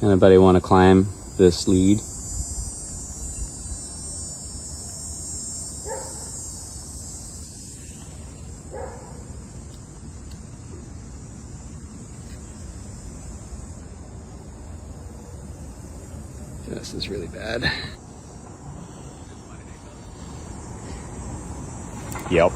Anybody want to climb this lead? This is really bad. Yep.